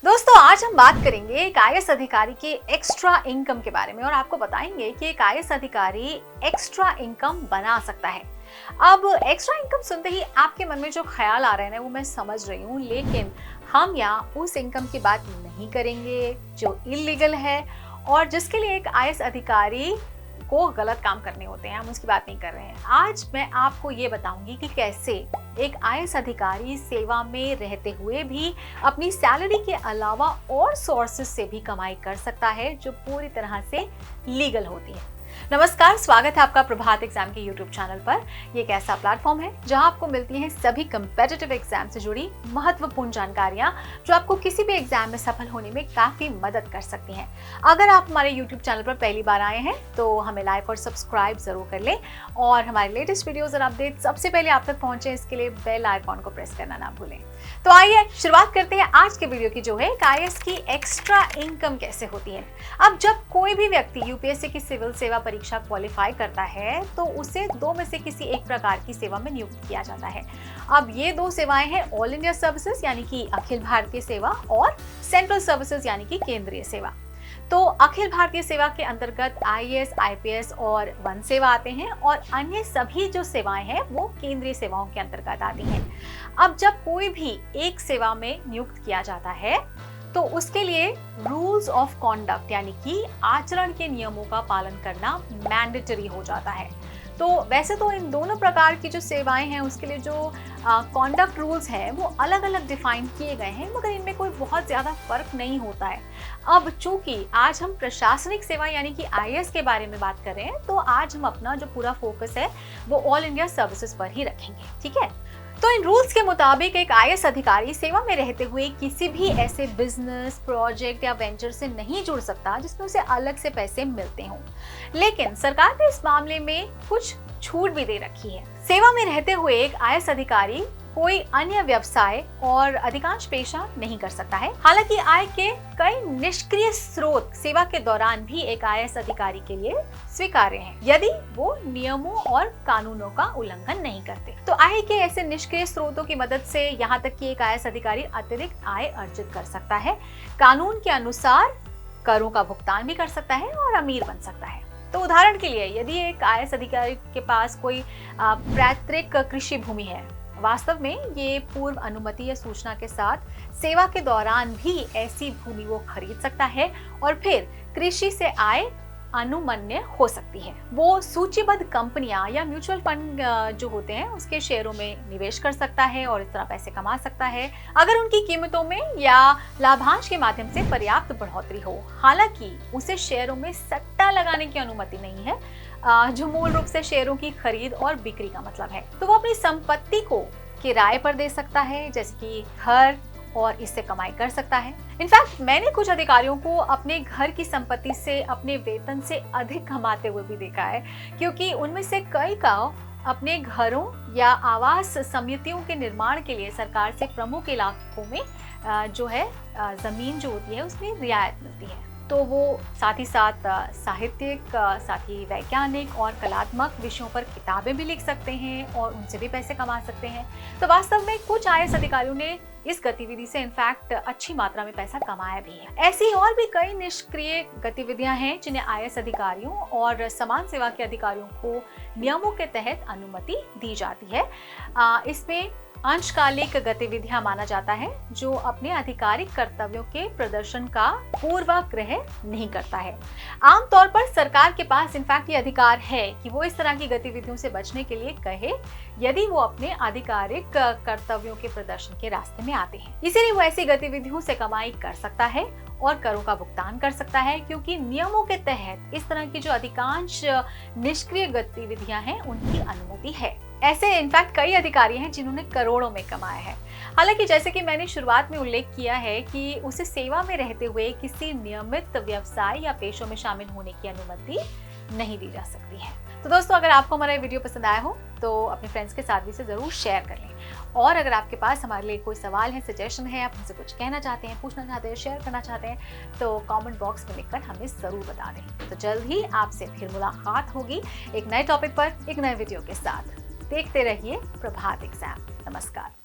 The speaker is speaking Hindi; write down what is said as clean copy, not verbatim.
दोस्तों आज हम बात करेंगे एक आईएएस अधिकारी के एक्स्ट्रा इनकम के बारे में और आपको बताएंगे कि एक आईएएस अधिकारी एक्स्ट्रा इनकम बना सकता है। अब एक्स्ट्रा इनकम सुनते ही आपके मन में जो ख्याल आ रहे हैं वो मैं समझ रही हूँ, लेकिन हम यहाँ उस इनकम की बात नहीं करेंगे जो इलीगल है और जिसके लिए एक आईएएस अधिकारी को गलत काम करने होते हैं। हम उसकी बात नहीं कर रहे हैं। आज मैं आपको ये बताऊंगी कि कैसे एक आईएएस अधिकारी सेवा में रहते हुए भी अपनी सैलरी के अलावा और सोर्सेज से भी कमाई कर सकता है जो पूरी तरह से लीगल होती है। नमस्कार, स्वागत है आपका प्रभात एग्जाम के यूट्यूब चैनल पर। ये एक ऐसा प्लेटफॉर्म है जहां आपको मिलती हैं सभी कम्पिटिटिव एग्जाम से जुड़ी महत्वपूर्ण जानकारियां जो आपको किसी भी एग्जाम में सफल होने में काफी मदद कर सकती हैं। अगर आप हमारे यूट्यूब चैनल पर पहली बार आए हैं तो हमें लाइक और सब्सक्राइब जरूर कर लें और हमारे लेटेस्ट वीडियोज और अपडेट सबसे पहले आप तक पहुंचे इसके लिए बेल आइकॉन को प्रेस करना ना भूलें। तो आइए शुरुआत करते हैं आज के वीडियो की, जो है आईएएस की एक्स्ट्रा इनकम कैसे होती है। अब जब कोई भी व्यक्ति यूपीएससी की सिविल सेवा परीक्षा क्वालिफाई करता है तो उसे दो में से किसी एक प्रकार की सेवा में नियुक्त किया जाता है। अब ये दो सेवाएं हैं ऑल इंडिया सर्विसेज यानी कि अखिल भारतीय सेवा और सेंट्रल सर्विसेज यानी कि केंद्रीय सेवा। तो अखिल भारतीय सेवा के अंतर्गत आईएएस, आईपीएस और वन सेवा आते हैं और अन्य सभी जो सेवाएं हैं वो केंद्रीय सेवाओं के अंतर्गत आती हैं। अब जब कोई भी एक सेवा में नियुक्त किया जाता है तो उसके लिए रूल्स ऑफ कॉन्डक्ट यानी कि आचरण के नियमों का पालन करना मैंडेटरी हो जाता है। तो वैसे तो इन दोनों प्रकार की जो सेवाएं हैं उसके लिए जो कॉन्डक्ट रूल्स हैं वो अलग अलग डिफाइन किए गए हैं, मगर इनमें कोई बहुत ज़्यादा फर्क नहीं होता है। अब चूंकि आज हम प्रशासनिक सेवा यानी कि आईएएस के बारे में बात कर रहे हैं तो आज हम अपना जो पूरा फोकस है वो ऑल इंडिया सर्विसेज पर ही रखेंगे, ठीक है। तो इन रूल्स के मुताबिक एक आईएएस अधिकारी सेवा में रहते हुए किसी भी ऐसे बिजनेस, प्रोजेक्ट या वेंचर से नहीं जुड़ सकता जिसमें उसे अलग से पैसे मिलते हों। लेकिन सरकार ने इस मामले में कुछ छूट भी दे रखी है। सेवा में रहते हुए एक आईएएस अधिकारी कोई अन्य व्यवसाय और अधिकांश पेशा नहीं कर सकता है। हालांकि आय के कई निष्क्रिय स्रोत सेवा के दौरान भी एक आईएएस अधिकारी के लिए स्वीकार्य हैं, यदि वो नियमों और कानूनों का उल्लंघन नहीं करते। तो आय के ऐसे निष्क्रिय स्रोतों की मदद से यहाँ तक कि एक आईएएस अधिकारी अतिरिक्त आय अर्जित कर सकता है, कानून के अनुसार करों का भुगतान भी कर सकता है और अमीर बन सकता है। तो उदाहरण के लिए यदि एक आईएएस अधिकारी के पास कोई पैतृक कृषि भूमि है, वास्तव में ये पूर्व अनुमति या सूचना के साथ सेवा के दौरान भी ऐसी भूमि वो खरीद सकता है और फिर कृषि से आय अनुमन्य हो सकती है। वो सूचीबद्ध कंपनियां या म्यूचुअल फंड जो होते हैं उसके शेयरों में निवेश कर सकता है और इस तरह पैसे कमा सकता है अगर उनकी कीमतों में या लाभांश के माध्यम से पर्याप्त बढ़ोतरी हो। हालांकि उसे शेयरों में सट्टा लगाने की अनुमति नहीं है, जो मूल रूप से शेयरों की खरीद और बिक्री का मतलब है। तो वो अपनी संपत्ति को किराए पर दे सकता है जैसे कि घर, और इससे कमाई कर सकता है। इनफैक्ट मैंने कुछ अधिकारियों को अपने घर की संपत्ति से अपने वेतन से अधिक कमाते हुए भी देखा है, क्योंकि उनमें से कई का अपने घरों या आवास समितियों के निर्माण के लिए सरकार से प्रमुख इलाकों में जो है जमीन जो होती है उसमें रियायत मिलती है। तो वो साथ ही साथ साहित्यिक, साथ ही वैज्ञानिक और कलात्मक विषयों पर किताबें भी लिख सकते हैं और उनसे भी पैसे कमा सकते हैं। तो वास्तव में कुछ आईएएस अधिकारियों ने इस गतिविधि से इनफैक्ट अच्छी मात्रा में पैसा कमाया भी है। ऐसी और भी कई निष्क्रिय गतिविधियां हैं जिन्हें आईएएस अधिकारियों और समान सेवा के अधिकारियों को नियमों के तहत अनुमति दी जाती है। इसमें अंशकालिक गतिविधियां माना जाता है जो अपने आधिकारिक कर्तव्यों के प्रदर्शन का पूर्वाग्रह नहीं करता है। आमतौर पर सरकार के पास इनफैक्ट ये अधिकार है कि वो इस तरह की गतिविधियों से बचने के लिए कहे यदि वो अपने आधिकारिक कर्तव्यों के प्रदर्शन के रास्ते में आते हैं। इसीलिए वो ऐसी गतिविधियों से कमाई कर सकता है और करों का भुगतान कर सकता है, क्योंकि नियमों के तहत इस तरह की जो अधिकांश निष्क्रिय गतिविधियां हैं उनकी अनुमति है। ऐसे इनफैक्ट कई अधिकारी हैं जिन्होंने करोड़ों में कमाया है। हालांकि जैसे कि मैंने शुरुआत में उल्लेख किया है कि उसे सेवा में रहते हुए किसी नियमित व्यवसाय या पेशों में शामिल होने की अनुमति नहीं दी जा सकती है। तो दोस्तों, अगर आपको हमारा वीडियो पसंद आया हो तो अपने फ्रेंड्स के साथ भी इसे जरूर शेयर कर लें और अगर आपके पास हमारे लिए कोई सवाल है, सजेशन है, आप हमसे कुछ कहना चाहते हैं, पूछना चाहते हैं, शेयर करना चाहते हैं तो कमेंट बॉक्स में लिखकर हमें जरूर बता दें। तो जल्द ही आपसे फिर मुलाकात होगी एक नए टॉपिक पर, एक नए वीडियो के साथ। देखते रहिए प्रभात एग्जाम। नमस्कार।